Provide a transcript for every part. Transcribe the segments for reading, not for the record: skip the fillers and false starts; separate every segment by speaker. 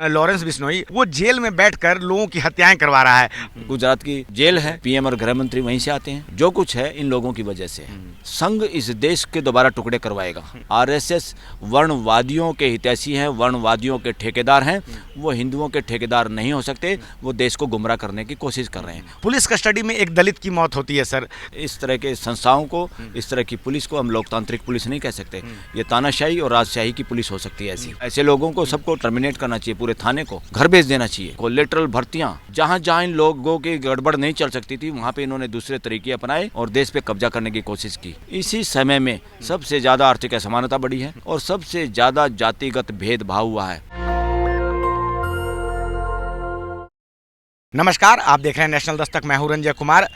Speaker 1: Lawrence Bishnoi वो jail में बैठकर लोगों की हत्याएं करवा रहा है।
Speaker 2: गुजरात की जेल है, पीएम और गृह मंत्री वहीं से आते हैं। जो कुछ है इन लोगों की वजह से है। संघ इस देश के दोबारा टुकड़े करवाएगा। आरएसएस वर्णवादियों के हितैषी हैं, वर्णवादियों के ठेकेदार हैं। वो हिंदुओं के ठेकेदार नहीं हो सकते। वो देश को गुमराह करने की कोशिश कर रहे हैं।
Speaker 1: पुलिस कस्टडी में एक दलित की मौत होती है सर।
Speaker 2: इस तरह के संस्थाओं को, इस तरह की पुलिस को हम लोकतांत्रिक पुलिस नहीं कह सकते। ये तानाशाही और राजशाही की पुलिस हो सकती है। ऐसे लोगों को सबको टर्मिनेट करना चाहिए, पूरे थाने को घर भेज देना चाहिए। कोलेटरल भर्तियां, जहां जहां इन लोगों की गड़बड़ नहीं चल सकती थी वहां पे इन्होंने दूसरे तरीके अपनाए और देश पे कब्जा करने की कोशिश की। इसी समय में सबसे ज्यादा आर्थिक असमानता बढ़ी है और सबसे ज्यादा जातिगत भेदभाव हुआ है।
Speaker 1: नमस्कार, आप देख रहे हैं नेशनल दस्तक। मैं हूं रंजय कुमार।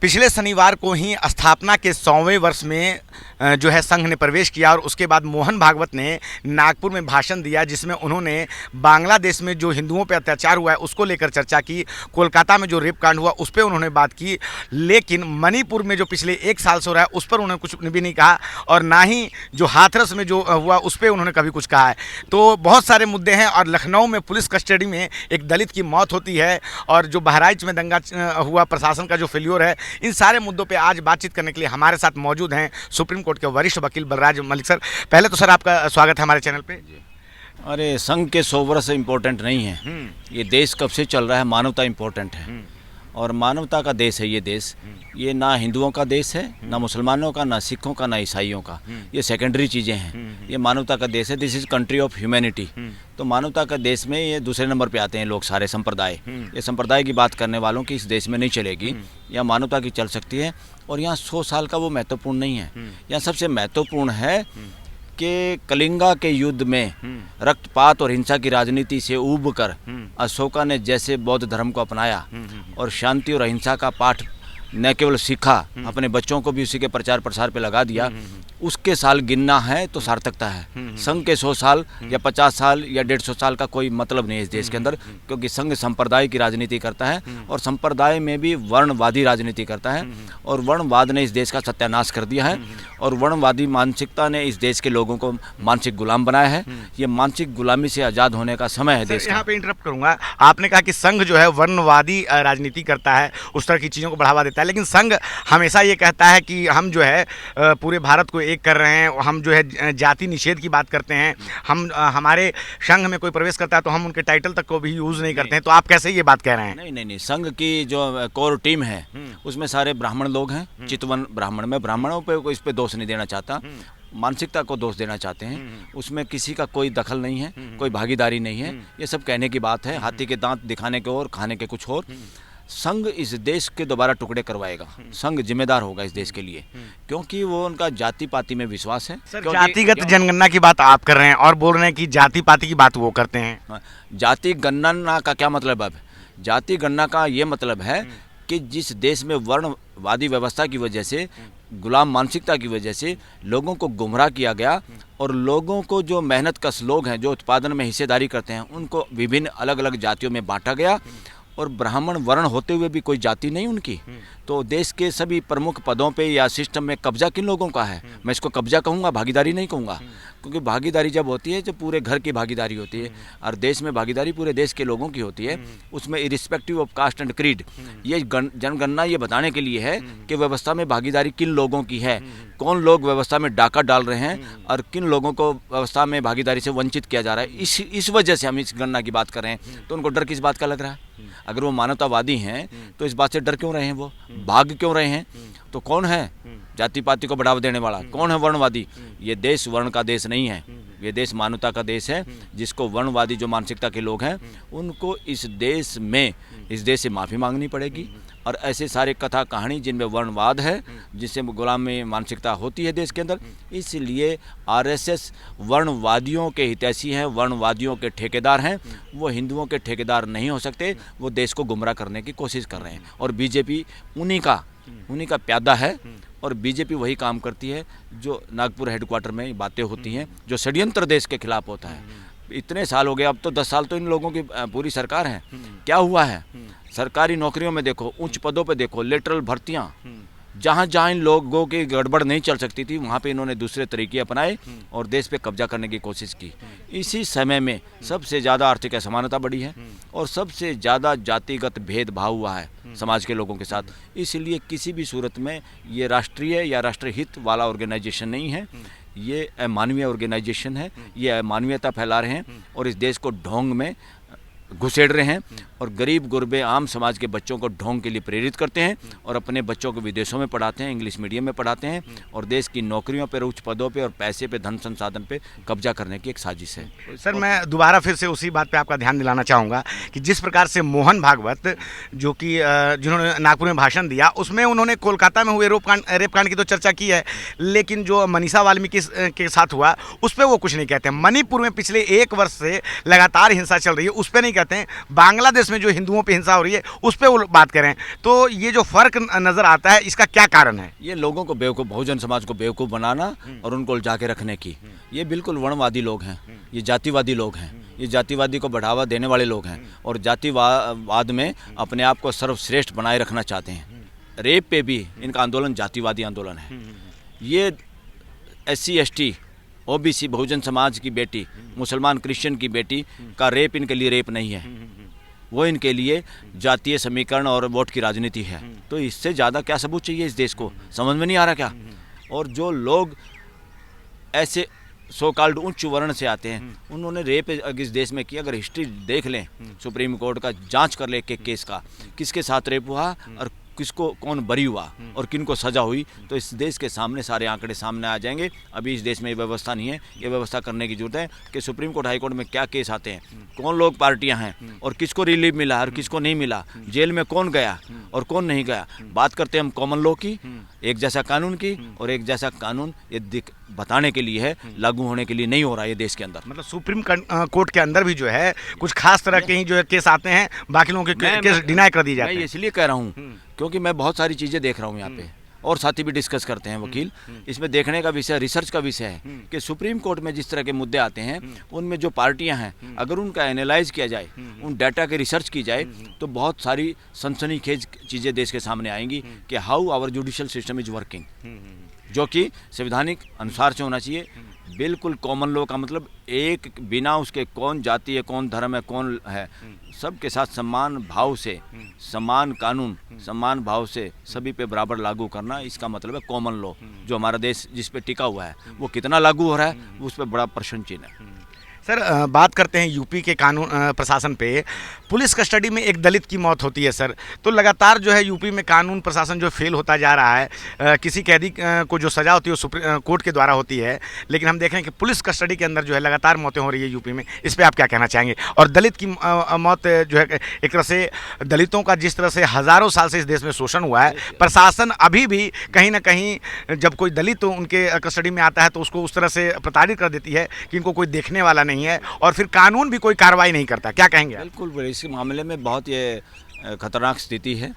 Speaker 1: पिछले शनिवार को ही स्थापना के 100वें वर्ष में जो है संघ ने प्रवेश किया और उसके बाद मोहन भागवत ने नागपुर में भाषण दिया, जिसमें उन्होंने बांग्लादेश में जो हिंदुओं पर अत्याचार हुआ है उसको लेकर चर्चा की। कोलकाता में जो रेप कांड हुआ उस पर उन्होंने बात की, लेकिन मणिपुर में जो पिछले 1 साल से हो रहा है उस पर उन्होंने कुछ भी नहीं कहा और ना ही जो हाथरस में जो हुआ उस पर उन्होंने कभी कुछ कहा है। तो बहुत सारे मुद्दे हैं और लखनऊ में पुलिस कस्टडी में एक दलित की मौत होती है और जो बहराइच में दंगा हुआ, प्रशासन का जो फेल्योर है, इन सारे मुद्दों पे आज बातचीत करने के लिए हमारे साथ मौजूद हैं सुप्रीम कोर्ट के वरिष्ठ वकील बलराज मलिक सर। पहले तो सर आपका स्वागत है हमारे चैनल पे।
Speaker 2: अरे संघ के 100 वर्ष इम्पोर्टेंट नहीं है। ये देश कब से चल रहा है, मानवता इम्पोर्टेंट है और मानवता का देश है ये देश। ये ना हिंदुओं का देश है, ना मुसलमानों का, ना सिखों का, ना ईसाइयों का। ये सेकेंडरी चीज़ें हैं। ये मानवता का देश है। This is country of humanity. तो मानवता का देश में ये दूसरे नंबर पे आते हैं लोग, सारे संप्रदाय। ये संप्रदाय की बात करने वालों की इस देश में नहीं चलेगी। यहाँ मानवता की चल सकती है और यहाँ 100 साल का वो महत्वपूर्ण नहीं है। यहाँ सबसे महत्वपूर्ण है कि कलिंगा के युद्ध में रक्तपात और हिंसा की राजनीति से ऊब कर अशोका ने जैसे बौद्ध धर्म को अपनाया और शांति और अहिंसा का पाठ न केवल सीखा, अपने बच्चों को भी उसी के प्रचार प्रसार पे लगा दिया। उसके साल गिनना है तो सार्थकता है। संघ के 100 साल या 50 साल या 150 साल का कोई मतलब नहीं है इस देश के अंदर, क्योंकि संघ संप्रदाय की राजनीति करता है और संप्रदाय में भी वर्णवादी राजनीति करता है और वर्णवाद ने इस देश का सत्यानाश कर दिया है और वर्णवादी मानसिकता ने इस देश के लोगों को मानसिक गुलाम बनाया है। ये मानसिक गुलामी से आज़ाद होने का समय है देश का।
Speaker 1: यहाँ पे इंटरप्ट करूंगा। आपने कहा कि संघ जो है वर्णवादी राजनीति करता है, उस तरह की चीज़ों को बढ़ावा देता है, लेकिन संघ हमेशा ये कहता है कि हम जो है पूरे भारत को एक कर रहे हैं। हम जो है जाति निषेध की बात करते हैं। हम हमारे संघ में कोई प्रवेश करता है तो हम उनके टाइटल तक को भी यूज़ नहीं करते हैं। तो आप कैसे ये बात कह रहे हैं?
Speaker 2: नहीं, संघ की जो कोर टीम है उसमें सारे ब्राह्मण लोग हैं। चितवन ब्राह्मण, में ब्राह्मणों पे इस पे दोष नहीं देना चाहता, मानसिकता को दोष देना चाहते हैं। उसमें किसी का कोई दखल नहीं है, कोई भागीदारी नहीं है। ये सब कहने की बात है, हाथी के दांत दिखाने के और खाने के कुछ और। संघ इस देश के दोबारा टुकड़े करवाएगा। संघ जिम्मेदार होगा इस देश के लिए, क्योंकि वो उनका जाति पाति में विश्वास है।
Speaker 1: सर, जातिगत जनगणना की बात आप कर रहे हैं और बोल रहे हैं कि जाति पाति की बात वो करते हैं।
Speaker 2: जाति गणना का क्या मतलब है? जाति गणना का ये मतलब है कि जिस देश में वर्णवादी व्यवस्था की वजह से, गुलाम मानसिकता की वजह से लोगों को गुमराह किया गया और लोगों को, जो मेहनत कश लोग हैं, जो उत्पादन में हिस्सेदारी करते हैं, उनको विभिन्न अलग अलग जातियों में बांटा गया और ब्राह्मण वर्ण होते हुए भी कोई जाति नहीं उनकी। तो देश के सभी प्रमुख पदों पे या सिस्टम में कब्जा किन लोगों का है? मैं इसको कब्जा कहूँगा, भागीदारी नहीं कहूँगा, क्योंकि भागीदारी जब होती है, जब पूरे घर की भागीदारी होती है और देश में भागीदारी पूरे देश के लोगों की होती है, उसमें irrespective of caste and creed. ये जनगणना ये बताने के लिए है कि व्यवस्था में भागीदारी किन लोगों की है, कौन लोग व्यवस्था में डाका डाल रहे हैं और किन लोगों को व्यवस्था में भागीदारी से वंचित किया जा रहा है। इस वजह से हम इस गणना की बात कर रहे हैं। तो उनको डर किस बात का लग रहा है? अगर वो मानवतावादी हैं तो इस बात से डर क्यों रहे हैं? वो भाग क्यों रहे हैं? तो कौन है जाति पाति को बढ़ावा देने वाला? कौन है वर्णवादी? ये देश वर्ण का देश नहीं है, ये देश मानवता का देश है। जिसको वर्णवादी जो मानसिकता के लोग हैं उनको इस देश से माफ़ी मांगनी पड़ेगी। और ऐसे सारे कथा कहानी जिनमें वर्णवाद है, जिससे गुलामी मानसिकता होती है देश के अंदर, इसलिए आरएसएस वर्णवादियों के हितैषी हैं, वर्णवादियों के ठेकेदार हैं। वो हिंदुओं के ठेकेदार नहीं हो सकते। वो देश को गुमराह करने की कोशिश कर रहे हैं और बीजेपी उन्हीं का प्यादा है और बीजेपी वही काम करती है जो नागपुर हेडक्वार्टर में बातें होती हैं, जो षड्यंत्र देश के खिलाफ होता है। इतने साल हो गए, अब तो 10 साल तो इन लोगों की पूरी सरकार है। क्या हुआ है? सरकारी नौकरियों में देखो, उच्च पदों पे देखो, लेटरल भर्तियां, जहाँ जहाँ इन लोगों की गड़बड़ नहीं चल सकती थी वहाँ पे इन्होंने दूसरे तरीके अपनाए और देश पे कब्जा करने की कोशिश की। इसी समय में सबसे ज़्यादा आर्थिक असमानता बढ़ी है और सबसे ज़्यादा जातिगत भेदभाव हुआ है समाज के लोगों के साथ। इसलिए किसी भी सूरत में ये राष्ट्रीय या राष्ट्रहित वाला ऑर्गेनाइजेशन नहीं है, ये अमानवीय ऑर्गेनाइजेशन है। ये अमानवीयता फैला रहे हैं और इस देश को ढोंग में घुसेड़ रहे हैं और गरीब गुरबे आम समाज के बच्चों को ढोंग के लिए प्रेरित करते हैं और अपने बच्चों को विदेशों में पढ़ाते हैं, इंग्लिश मीडियम में पढ़ाते हैं और देश की नौकरियों पर, उच्च पदों पे और पैसे पे, धन संसाधन पे कब्जा करने की एक साजिश है।
Speaker 1: सर, मैं दोबारा फिर से उसी बात पे आपका ध्यान दिलाना चाहूँगा कि जिस प्रकार से मोहन भागवत जो कि जिन्होंने नागपुर में भाषण दिया, उसमें उन्होंने कोलकाता में हुए रेप कांड की तो चर्चा की है, लेकिन जो मनीषा वाल्मीकि के साथ हुआ उस पर वो कुछ नहीं कहते। मणिपुर में पिछले 1 वर्ष से लगातार हिंसा चल रही है, उस पर नहीं कहते हैं। बांग्लादेश में जो हिंदुओं पे हिंसा हो रही है उस पर वो बात करें। तो ये जो फर्क नजर आता है, इसका क्या कारण है?
Speaker 2: ये लोगों को बेवकूफ़, बहुजन समाज को बेवकूफ़ बनाना और उनको उलझा के रखने की, ये बिल्कुल वर्णवादी लोग हैं, ये जातिवादी लोग हैं, ये जातिवादी को बढ़ावा देने वाले लोग हैं और जातिवाद में अपने आप को सर्वश्रेष्ठ बनाए रखना चाहते हैं। रेप पे भी इनका आंदोलन जातिवादी आंदोलन है। ये SC ST OBC Bahujan Samaj की बेटी, मुसलमान क्रिश्चियन की बेटी का रेप इनके लिए रेप नहीं है, वो इनके लिए जातीय समीकरण और वोट की राजनीति है। तो इससे ज़्यादा क्या सबूत चाहिए इस देश को? समझ में नहीं आ रहा क्या? और जो लोग ऐसे सो कॉल्ड उच्च वर्ण से आते हैं, उन्होंने रेप इस देश में किया। अगर हिस्ट्री देख लें, सुप्रीम कोर्ट का जांच कर ले के केस का, किसके साथ रेप हुआ और किसको कौन बरी हुआ और किनको सजा हुई, तो इस देश के सामने सारे आंकड़े सामने आ जाएंगे। अभी इस देश में ये व्यवस्था नहीं है। ये व्यवस्था करने की जरूरत है कि सुप्रीम कोर्ट, हाई कोर्ट में क्या केस आते हैं, कौन लोग पार्टियां हैं और किसको रिलीफ मिला और किसको नहीं मिला, जेल में कौन गया और कौन नहीं गया। बात करते हैं हम कॉमन लॉ की, एक जैसा कानून की, और एक जैसा कानून ये बताने के लिए है, लागू होने के लिए नहीं हो रहा है ये देश के अंदर।
Speaker 1: मतलब सुप्रीम कोर्ट के अंदर भी जो है कुछ खास तरह के ही जो है केस आते हैं, बाकी लोगों के केस डिनाई कर दिए जाते हैं।
Speaker 2: मैं इसलिए कह रहा हूँ क्योंकि मैं बहुत सारी चीज़ें देख रहा हूँ यहाँ पे, और साथी भी डिस्कस करते हैं वकील। इसमें देखने का विषय, रिसर्च का विषय है कि सुप्रीम कोर्ट में जिस तरह के मुद्दे आते हैं, उनमें जो पार्टियां हैं, अगर उनका एनालाइज किया जाए, उन डाटा की रिसर्च की जाए, तो बहुत सारी सनसनीखेज चीज़ें देश के सामने आएंगी कि how our judicial system is working, जो कि संवैधानिक अनुसार से होना चाहिए। बिल्कुल कॉमन लॉ का मतलब एक, बिना उसके कौन जाति है, कौन धर्म है, कौन है, सबके साथ समान भाव से, समान कानून, समान भाव से सभी पे बराबर लागू करना, इसका मतलब है कॉमन लॉ। जो हमारा देश जिस पे टिका हुआ है, वो कितना लागू हो रहा है, उस पर बड़ा प्रश्न चिन्ह है।
Speaker 1: सर, बात करते हैं यूपी के कानून प्रशासन पे। पुलिस कस्टडी में एक दलित की मौत होती है सर, तो लगातार जो है यूपी में कानून प्रशासन जो फेल होता जा रहा है। किसी कैदी को जो सज़ा होती है वो सुप्रीम कोर्ट के द्वारा होती है, लेकिन हम देख रहे हैं कि पुलिस कस्टडी के अंदर जो है लगातार मौतें हो रही है यूपी में। इस पर आप क्या कहना चाहेंगे? और दलित की मौत जो है, एक तरह से दलितों का जिस तरह से हज़ारों साल से इस देश में शोषण हुआ है, प्रशासन अभी भी कहीं ना कहीं जब कोई दलित उनके कस्टडी में आता है तो उसको उस तरह से प्रताड़ित कर देती है कि इनको कोई देखने वाला नहीं है, और फिर कानून भी कोई कार्रवाई नहीं करता। क्या कहेंगे?
Speaker 2: बिल्कुल, इस मामले में बहुत ये खतरनाक स्थिति है।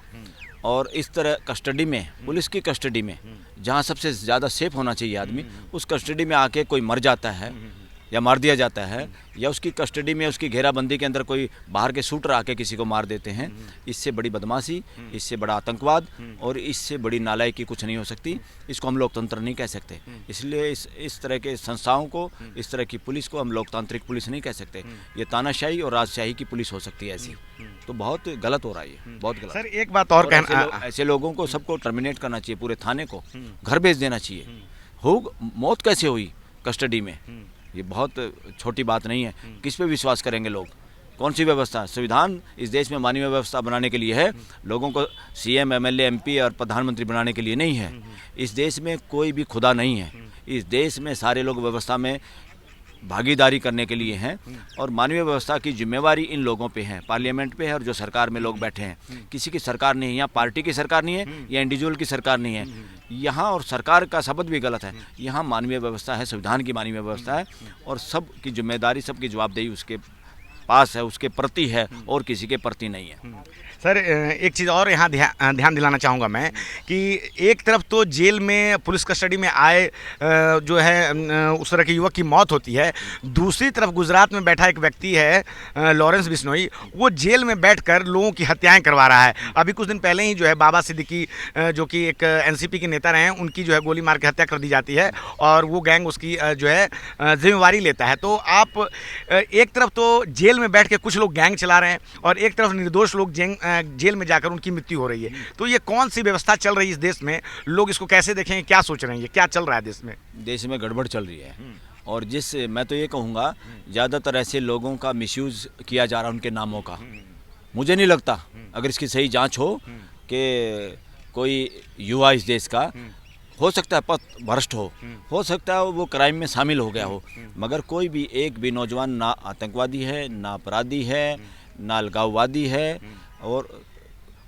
Speaker 2: और इस तरह कस्टडी में, पुलिस की कस्टडी में, जहां सबसे ज़्यादा सेफ होना चाहिए आदमी, उस कस्टडी में आके कोई मर जाता है या मार दिया जाता है, या उसकी कस्टडी में, उसकी घेराबंदी के अंदर कोई बाहर के शूटर आके किसी को मार देते हैं, इससे बड़ी बदमाशी, इससे बड़ा आतंकवाद और इससे बड़ी नालायकी कुछ नहीं हो सकती। इसको हम लोकतंत्र नहीं कह सकते। इसलिए इस तरह के संस्थाओं को, इस तरह की पुलिस को हम लोकतांत्रिक पुलिस नहीं कह सकते। ये तानाशाही और राजशाही की पुलिस हो सकती है ऐसी। तो बहुत गलत हो रहा है ये, बहुत गलत।
Speaker 1: सर, एक बात और कहना,
Speaker 2: ऐसे लोगों को सबको टर्मिनेट करना चाहिए, पूरे थाने को घर भेज देना चाहिए। मौत कैसे हुई कस्टडी में? ये बहुत छोटी बात नहीं है। किस पे विश्वास करेंगे लोग? कौन सी व्यवस्था? संविधान इस देश में मानवीय व्यवस्था बनाने के लिए है, लोगों को CM MLA MP और प्रधानमंत्री बनाने के लिए नहीं है। इस देश में कोई भी खुदा नहीं है। इस देश में सारे लोग व्यवस्था में भागीदारी करने के लिए हैं, और मानवीय व्यवस्था की जिम्मेवारी इन लोगों पे है, पार्लियामेंट पे है, और जो सरकार में लोग बैठे हैं। किसी की सरकार नहीं है यहाँ, पार्टी की सरकार नहीं है या इंडिविजुअल की सरकार नहीं है यहाँ, और सरकार का शब्द भी गलत है। यहाँ मानवीय व्यवस्था है, संविधान की मानवीय व्यवस्था है, और सब की जिम्मेदारी, सबकी जवाबदेही उसके पास है, उसके प्रति है और किसी के प्रति नहीं है।
Speaker 1: सर एक चीज़ और यहाँ ध्यान दिलाना चाहूँगा मैं कि एक तरफ तो जेल में पुलिस कस्टडी में आए जो है उस तरह के युवक की मौत होती है, दूसरी तरफ गुजरात में बैठा एक व्यक्ति है लॉरेंस बिश्नोई, वो जेल में बैठकर लोगों की हत्याएं करवा रहा है। अभी कुछ दिन पहले ही जो है बाबा सिद्दीकी जो कि एक एनसीपी के नेता रहे हैं, उनकी जो है गोली मार के हत्या कर दी जाती है और वो गैंग उसकी जो है जिम्मेवारी लेता है। तो आप एक तरफ तो जेल में बैठ के कुछ लोग गैंग चला रहे हैं और एक तरफ निर्दोष लोग जेल में जाकर उनकी मृत्यु हो रही है। तो ये कौन सी व्यवस्था चल रही है इस देश में, लोग इसको कैसे देखेंगे, क्या सोच रहे हैं, क्या चल रहा है देश में?
Speaker 2: देश में गड़बड़ चल रही है और मैं तो ये कहूँगा ज़्यादातर ऐसे लोगों का मिसयूज़ किया जा रहा है उनके नामों का। मुझे नहीं लगता अगर इसकी सही जांच हो कि कोई युवा इस देश का हो सकता है पथ भ्रष्ट हो सकता है वो क्राइम में शामिल हो गया हो, मगर कोई भी एक भी नौजवान ना आतंकवादी है, ना अपराधी है, ना अलगाववादी है और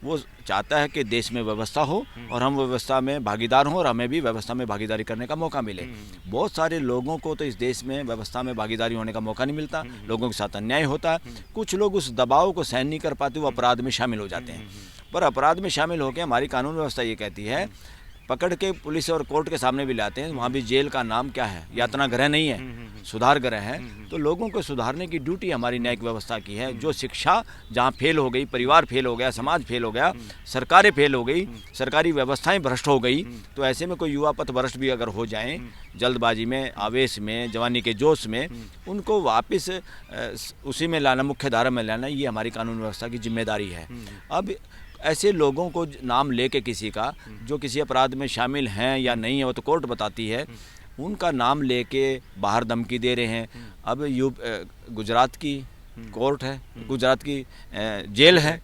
Speaker 2: वो चाहता है कि देश में व्यवस्था हो और हम व्यवस्था में भागीदार हों और हमें भी व्यवस्था में भागीदारी करने का मौका मिले। बहुत सारे लोगों को तो इस देश में व्यवस्था में भागीदारी होने का मौका नहीं मिलता, लोगों के साथ अन्याय होता है। कुछ लोग उस दबाव को सहन नहीं कर पाते, वो अपराध में शामिल हो जाते हैं। पर अपराध में शामिल होकर हमारी कानून व्यवस्था ये कहती है, पकड़ के पुलिस और कोर्ट के सामने भी लाते हैं, वहाँ भी जेल का नाम क्या है, यातना गृह नहीं है, सुधार गृह है। तो लोगों को सुधारने की ड्यूटी हमारी न्यायिक व्यवस्था की है। जो शिक्षा जहाँ फेल हो गई, परिवार फेल हो गया, समाज फेल हो गया, सरकारें फेल हो गई, सरकारी व्यवस्थाएं भ्रष्ट हो गई, तो ऐसे में कोई युवा पथ भ्रष्ट भी अगर हो जाएं, जल्दबाजी में, आवेश में, जवानी के जोश में, उनको वापस उसी में लाना, मुख्य धारा में लाना, ये हमारी कानून व्यवस्था की जिम्मेदारी है। अब ऐसे लोगों को नाम लेके किसी का जो किसी अपराध में शामिल हैं या नहीं है वो तो कोर्ट बताती है, उनका नाम लेके बाहर धमकी दे रहे हैं। अब गुजरात की कोर्ट है, गुजरात की जेल है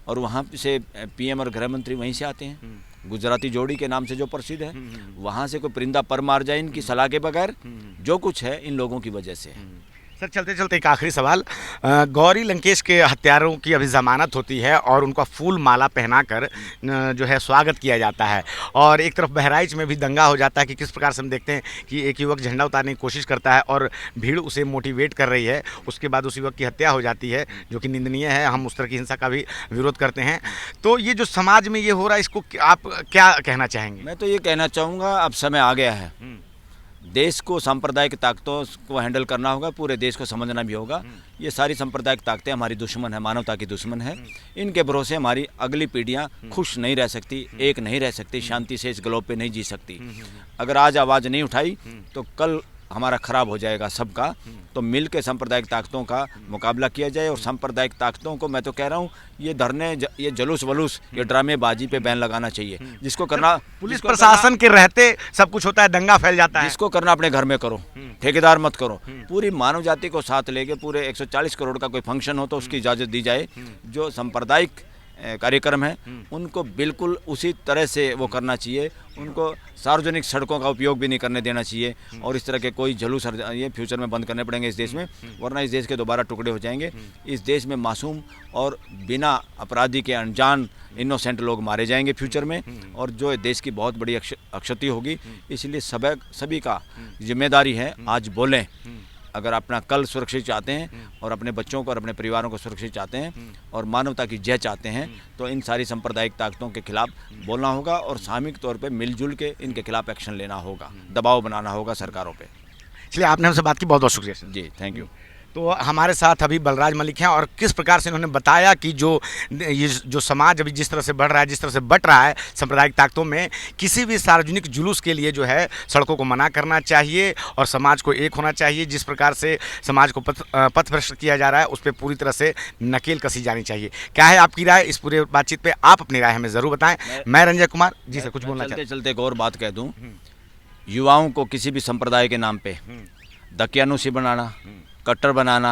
Speaker 2: और वहाँ से पीएम और गृह मंत्री वहीं से आते हैं, गुजराती जोड़ी के नाम से जो प्रसिद्ध है। वहाँ से कोई परिंदा पर मार जाए इनकी सलाह के बगैर, जो कुछ है इन लोगों की वजह से है।
Speaker 1: सर चलते चलते एक आखिरी सवाल, गौरी लंकेश के हत्यारों की अभी जमानत होती है और उनका फूल माला पहनाकर जो है स्वागत किया जाता है और एक तरफ बहराइच में भी दंगा हो जाता है कि किस प्रकार से हम देखते हैं कि एक युवक झंडा उतारने की कोशिश करता है और भीड़ उसे मोटिवेट कर रही है, उसके बाद उस युवक की हत्या हो जाती है जो कि निंदनीय है। हम उस तरह की हिंसा का भी विरोध करते हैं। तो ये जो समाज में ये हो रहा है, इसको आप क्या कहना चाहेंगे?
Speaker 2: मैं तो ये कहना चाहूँगा अब समय आ गया है, देश को सांप्रदायिक ताकतों को हैंडल करना होगा, पूरे देश को समझना भी होगा। ये सारी सांप्रदायिक ताकतें हमारी दुश्मन है, मानवता की दुश्मन है। इनके भरोसे हमारी अगली पीढ़ियां खुश नहीं रह सकती, एक नहीं रह सकती, शांति से इस ग्लोब पे नहीं जी सकती। अगर आज आवाज़ नहीं उठाई तो कल हमारा खराब हो जाएगा सबका। तो मिल के सांप्रदायिक ताकतों का मुकाबला किया जाए और सांप्रदायिक ताकतों को मैं तो कह रहा हूँ ये धरने, ये जलूस वलूस, ये ड्रामेबाजी पे बैन लगाना चाहिए। जिसको करना,
Speaker 1: पुलिस प्रशासन के रहते सब कुछ होता है, दंगा फैल जाता है।
Speaker 2: जिसको करना अपने घर में करो, ठेकेदार मत करो। पूरी मानव जाति को साथ लेके पूरे 140 करोड़ का कोई फंक्शन हो तो उसकी इजाज़त दी जाए। जो सांप्रदायिक कार्यक्रम है उनको बिल्कुल उसी तरह से वो करना चाहिए। उनको सार्वजनिक सड़कों का उपयोग भी नहीं करने देना चाहिए और इस तरह के कोई जुलूस ये फ्यूचर में बंद करने पड़ेंगे इस देश में, वरना इस देश के दोबारा टुकड़े हो जाएंगे। इस देश में मासूम और बिना अपराधी के अनजान इनोसेंट लोग मारे जाएंगे फ्यूचर में और जो देश की बहुत बड़ी अक्षति होगी। इसलिए सभी का जिम्मेदारी है आज बोलें। अगर अपना कल सुरक्षित चाहते हैं और अपने बच्चों को और अपने परिवारों को सुरक्षित चाहते हैं और मानवता की जय चाहते हैं तो इन सारी सांप्रदायिक ताकतों के खिलाफ बोलना होगा और सामूहिक तौर पे मिलजुल के इनके खिलाफ एक्शन लेना होगा, दबाव बनाना होगा सरकारों पे।
Speaker 1: इसलिए आपने हमसे बात की, बहुत बहुत शुक्रिया
Speaker 2: जी, थैंक यू।
Speaker 1: तो हमारे साथ अभी बलराज मलिक हैं और किस प्रकार से इन्होंने बताया कि जो समाज अभी जिस तरह से बढ़ रहा है, जिस तरह से बट रहा है सांप्रदायिक ताकतों में, किसी भी सार्वजनिक जुलूस के लिए जो है सड़कों को मना करना चाहिए और समाज को एक होना चाहिए। जिस प्रकार से समाज को पथभ्रष्ट किया जा रहा है उस पर पूरी तरह से नकेल कसी जानी चाहिए। क्या है आपकी राय इस पूरे बातचीत पे? आप अपनी राय हमें ज़रूर बताएं। मैं रंजय कुमार जी सर कुछ बोलना
Speaker 2: चलते चलते एक और बात कह दूँ, युवाओं को किसी भी संप्रदाय के नाम पे दकियानुसी बनाना, कट्टर बनाना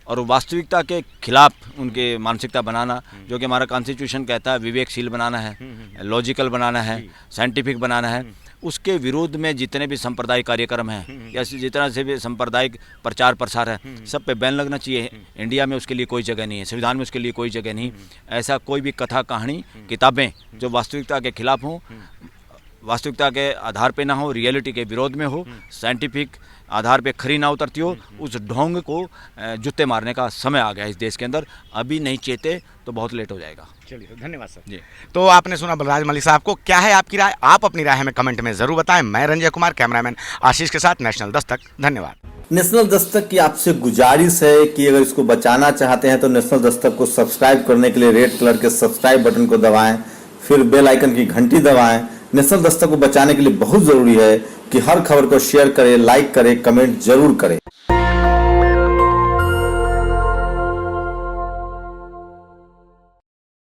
Speaker 2: और वास्तविकता के खिलाफ उनके मानसिकता बनाना, जो कि हमारा कॉन्स्टिट्यूशन कहता है विवेकशील बनाना है, लॉजिकल बनाना है, साइंटिफिक बनाना है, उसके विरोध में जितने भी सांप्रदायिक कार्यक्रम हैं या जितना से भी सांप्रदायिक प्रचार प्रसार है सब पे बैन लगना चाहिए। इंडिया में उसके लिए कोई जगह नहीं है, संविधान में उसके लिए कोई जगह नहीं। ऐसा कोई भी कथा कहानी किताबें जो वास्तविकता के खिलाफ हों, वास्तविकता के आधार पे ना हो, रियलिटी के विरोध में हो, साइंटिफिक आधार पे खरी ना उतरती हो, उस ढोंग को जूते मारने का समय आ गया इस देश के अंदर। अभी नहीं चेते तो बहुत लेट हो जाएगा।
Speaker 1: चलिए, धन्यवाद सर
Speaker 2: जी।
Speaker 1: तो आपने सुना बलराज मलिक साहब को। क्या है आपकी राय? आप अपनी राय हमें कमेंट में जरूर बताएं। मैं रंजय कुमार, कैमरामैन आशीष के साथ, नेशनल दस्तक। धन्यवाद।
Speaker 3: नेशनल दस्तक की आपसे गुजारिश है कि अगर इसको बचाना चाहते हैं तो नेशनल दस्तक को सब्सक्राइब करने के लिए रेड कलर के सब्सक्राइब बटन को दबाएं, फिर बेल आइकन की घंटी दबाएं। नेशनल दस्तक को बचाने के लिए बहुत जरूरी है कि हर खबर को शेयर करें, लाइक करें, कमेंट जरूर करें।